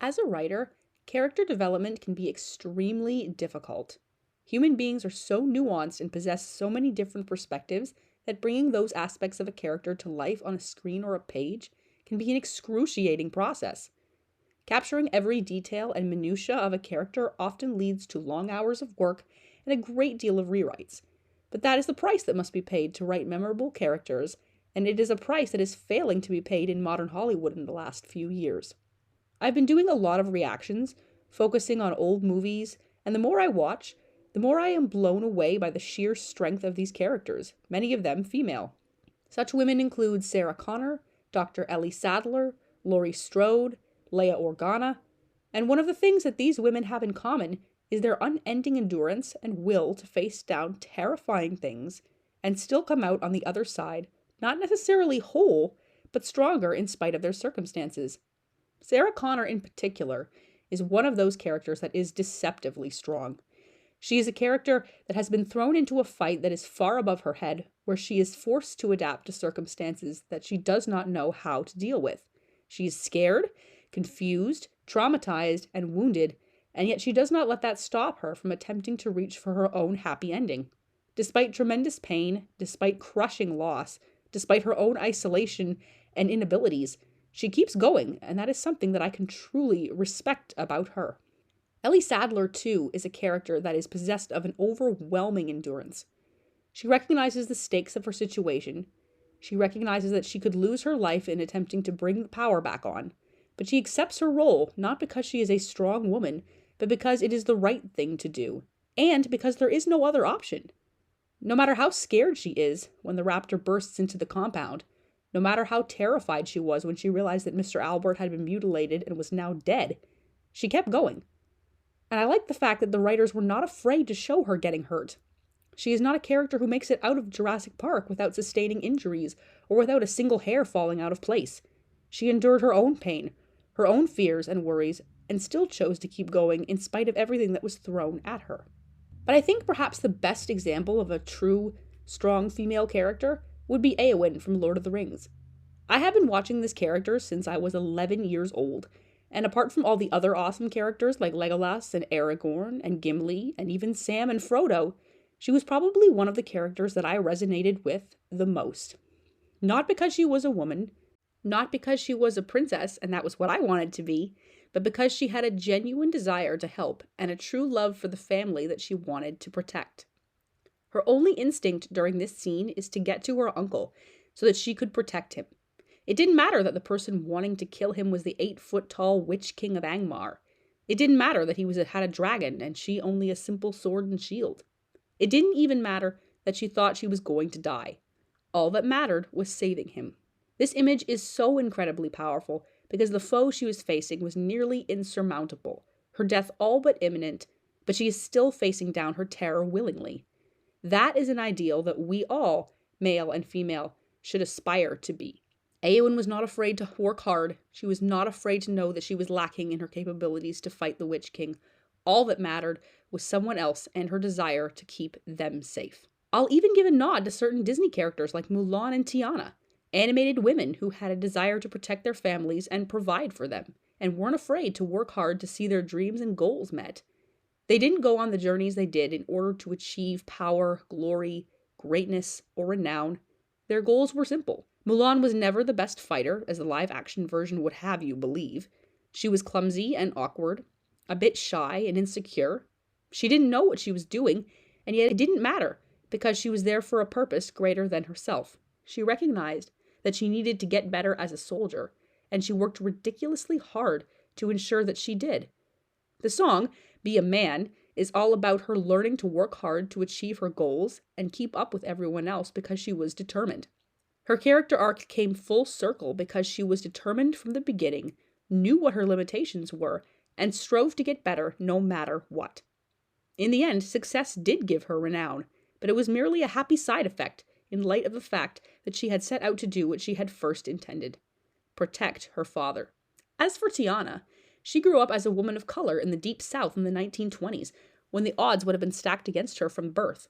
As a writer, character development can be extremely difficult. Human beings are so nuanced and possess so many different perspectives that bringing those aspects of a character to life on a screen or a page can be an excruciating process. Capturing every detail and minutiae of a character often leads to long hours of work and a great deal of rewrites. But that is the price that must be paid to write memorable characters, and it is a price that is failing to be paid in modern Hollywood in the last few years. I've been doing a lot of reactions, focusing on old movies, and the more I watch, the more I am blown away by the sheer strength of these characters, many of them female. Such women include Sarah Connor, Dr. Ellie Sattler, Laurie Strode, Leia Organa, and one of the things that these women have in common is their unending endurance and will to face down terrifying things and still come out on the other side, not necessarily whole, but stronger in spite of their circumstances. Sarah Connor, in particular, is one of those characters that is deceptively strong. She is a character that has been thrown into a fight that is far above her head, where she is forced to adapt to circumstances that she does not know how to deal with. She is scared, confused, traumatized, and wounded, and yet she does not let that stop her from attempting to reach for her own happy ending. Despite tremendous pain, despite crushing loss, despite her own isolation and inabilities, she keeps going, and that is something that I can truly respect about her. Ellie Sattler, too, is a character that is possessed of an overwhelming endurance. She recognizes the stakes of her situation. She recognizes that she could lose her life in attempting to bring the power back on, but she accepts her role not because she is a strong woman, but because it is the right thing to do, and because there is no other option. No matter how scared she is when the raptor bursts into the compound, no matter how terrified she was when she realized that Mr. Albert had been mutilated and was now dead, she kept going. And I like the fact that the writers were not afraid to show her getting hurt. She is not a character who makes it out of Jurassic Park without sustaining injuries or without a single hair falling out of place. She endured her own pain, her own fears and worries, and still chose to keep going in spite of everything that was thrown at her. But I think perhaps the best example of a true, strong female character would be Éowyn from Lord of the Rings. I have been watching this character since I was 11 years old, and apart from all the other awesome characters like Legolas and Aragorn and Gimli and even Sam and Frodo, she was probably one of the characters that I resonated with the most. Not because she was a woman, not because she was a princess and that was what I wanted to be, but because she had a genuine desire to help and a true love for the family that she wanted to protect. Her only instinct during this scene is to get to her uncle so that she could protect him. It didn't matter that the person wanting to kill him was the 8-foot-tall Witch King of Angmar. It didn't matter that he had a dragon and she only a simple sword and shield. It didn't even matter that she thought she was going to die. All that mattered was saving him. This image is so incredibly powerful because the foe she was facing was nearly insurmountable, her death all but imminent, but she is still facing down her terror willingly. That is an ideal that we all, male and female, should aspire to be. Éowyn was not afraid to work hard. She was not afraid to know that she was lacking in her capabilities to fight the Witch King. All that mattered was someone else and her desire to keep them safe. I'll even give a nod to certain Disney characters like Mulan and Tiana, animated women who had a desire to protect their families and provide for them, and weren't afraid to work hard to see their dreams and goals met. They didn't go on the journeys they did in order to achieve power, glory, greatness, or renown. Their goals were simple. Mulan was never the best fighter, as the live-action version would have you believe. She was clumsy and awkward, a bit shy and insecure. She didn't know what she was doing, and yet it didn't matter, because she was there for a purpose greater than herself. She recognized that she needed to get better as a soldier, and she worked ridiculously hard to ensure that she did. The song, Be a Man, is all about her learning to work hard to achieve her goals and keep up with everyone else because she was determined. Her character arc came full circle because she was determined from the beginning, knew what her limitations were, and strove to get better no matter what. In the end, success did give her renown, but it was merely a happy side effect in light of the fact that she had set out to do what she had first intended: protect her father. As for Tiana, she grew up as a woman of color in the Deep South in the 1920s, when the odds would have been stacked against her from birth.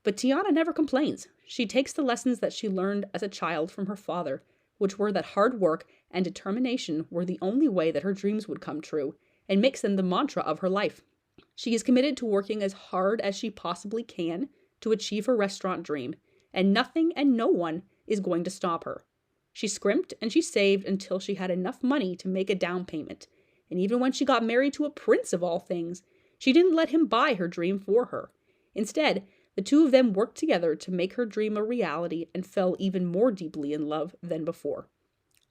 But Tiana never complains. She takes the lessons that she learned as a child from her father, which were that hard work and determination were the only way that her dreams would come true, and makes them the mantra of her life. She is committed to working as hard as she possibly can to achieve her restaurant dream, and nothing and no one is going to stop her. She scrimped and she saved until she had enough money to make a down payment, and even when she got married to a prince of all things, she didn't let him buy her dream for her. Instead, the two of them worked together to make her dream a reality and fell even more deeply in love than before.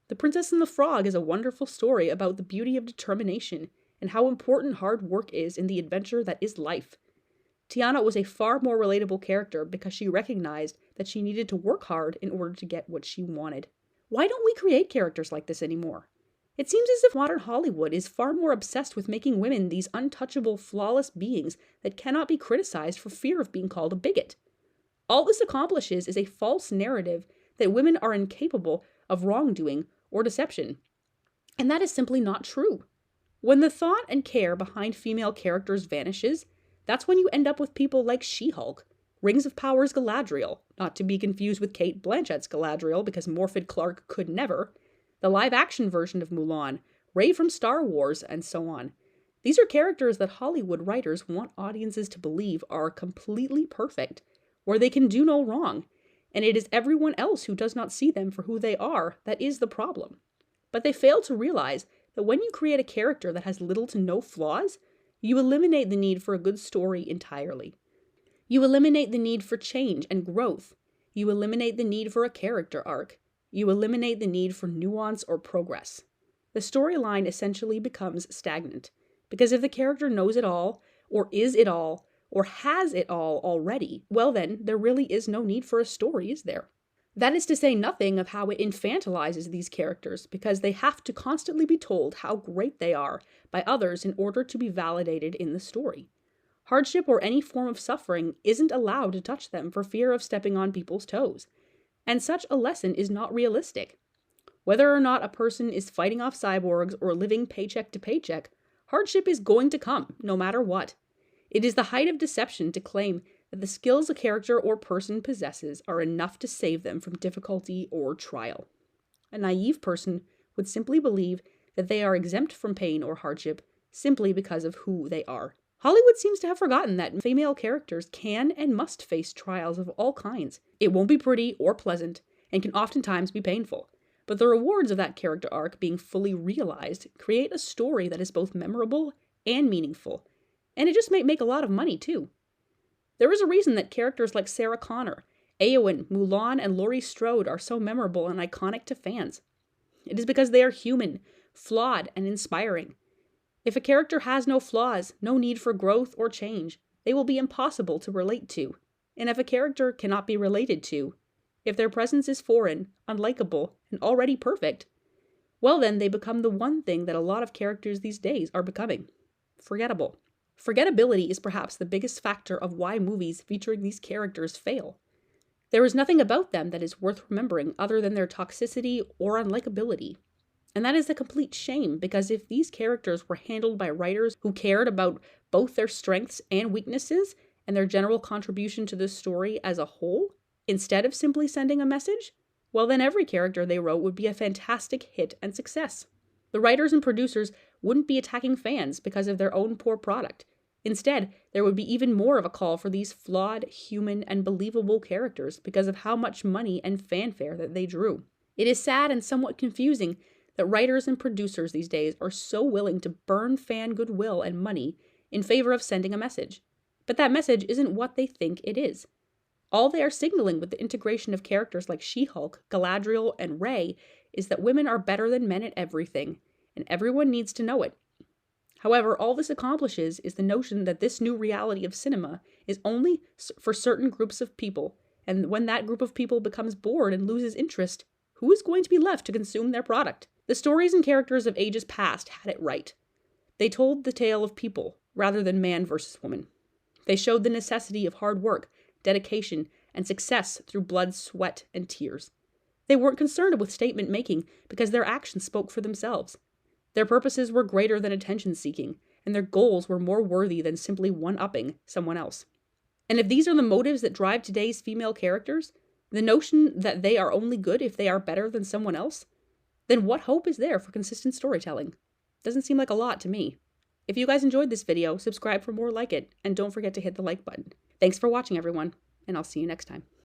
The Princess and the Frog is a wonderful story about the beauty of determination and how important hard work is in the adventure that is life. Tiana was a far more relatable character because she recognized that she needed to work hard in order to get what she wanted. Why don't we create characters like this anymore? It seems as if modern Hollywood is far more obsessed with making women these untouchable, flawless beings that cannot be criticized for fear of being called a bigot. All this accomplishes is a false narrative that women are incapable of wrongdoing or deception. And that is simply not true. When the thought and care behind female characters vanishes, that's when you end up with people like She-Hulk, Rings of Power's Galadriel, not to be confused with Cate Blanchett's Galadriel because Morfydd Clark could never, the live-action version of Mulan, Rey from Star Wars, and so on. These are characters that Hollywood writers want audiences to believe are completely perfect, where they can do no wrong, and it is everyone else who does not see them for who they are that is the problem. But they fail to realize that when you create a character that has little to no flaws, you eliminate the need for a good story entirely. You eliminate the need for change and growth. You eliminate the need for a character arc. You eliminate the need for nuance or progress. The storyline essentially becomes stagnant, because if the character knows it all, or is it all, or has it all already, well then, there really is no need for a story, is there? That is to say nothing of how it infantilizes these characters, because they have to constantly be told how great they are by others in order to be validated in the story. Hardship or any form of suffering isn't allowed to touch them for fear of stepping on people's toes. And such a lesson is not realistic. Whether or not a person is fighting off cyborgs or living paycheck to paycheck, hardship is going to come, no matter what. It is the height of deception to claim that the skills a character or person possesses are enough to save them from difficulty or trial. A naive person would simply believe that they are exempt from pain or hardship simply because of who they are. Hollywood seems to have forgotten that female characters can and must face trials of all kinds. It won't be pretty or pleasant, and can oftentimes be painful. But the rewards of that character arc being fully realized create a story that is both memorable and meaningful. And it just might make a lot of money, too. There is a reason that characters like Sarah Connor, Éowyn, Mulan, and Laurie Strode are so memorable and iconic to fans. It is because they are human, flawed, and inspiring. If a character has no flaws, no need for growth or change, they will be impossible to relate to. And if a character cannot be related to, if their presence is foreign, unlikable, and already perfect, well then they become the one thing that a lot of characters these days are becoming: forgettable. Forgettability is perhaps the biggest factor of why movies featuring these characters fail. There is nothing about them that is worth remembering other than their toxicity or unlikability. And that is a complete shame, because if these characters were handled by writers who cared about both their strengths and weaknesses and their general contribution to the story as a whole, instead of simply sending a message, well then every character they wrote would be a fantastic hit and success. The writers and producers wouldn't be attacking fans because of their own poor product. Instead, there would be even more of a call for these flawed, human, and believable characters because of how much money and fanfare that they drew. It is sad and somewhat confusing that writers and producers these days are so willing to burn fan goodwill and money in favor of sending a message. But that message isn't what they think it is. All they are signaling with the integration of characters like She-Hulk, Galadriel, and Rey is that women are better than men at everything, and everyone needs to know it. However, all this accomplishes is the notion that this new reality of cinema is only for certain groups of people, and when that group of people becomes bored and loses interest, who is going to be left to consume their product? The stories and characters of ages past had it right. They told the tale of people, rather than man versus woman. They showed the necessity of hard work, dedication, and success through blood, sweat, and tears. They weren't concerned with statement making because their actions spoke for themselves. Their purposes were greater than attention-seeking, and their goals were more worthy than simply one-upping someone else. And if these are the motives that drive today's female characters, the notion that they are only good if they are better than someone else, then what hope is there for consistent storytelling? Doesn't seem like a lot to me. If you guys enjoyed this video, subscribe for more like it, and don't forget to hit the like button. Thanks for watching, everyone, and I'll see you next time.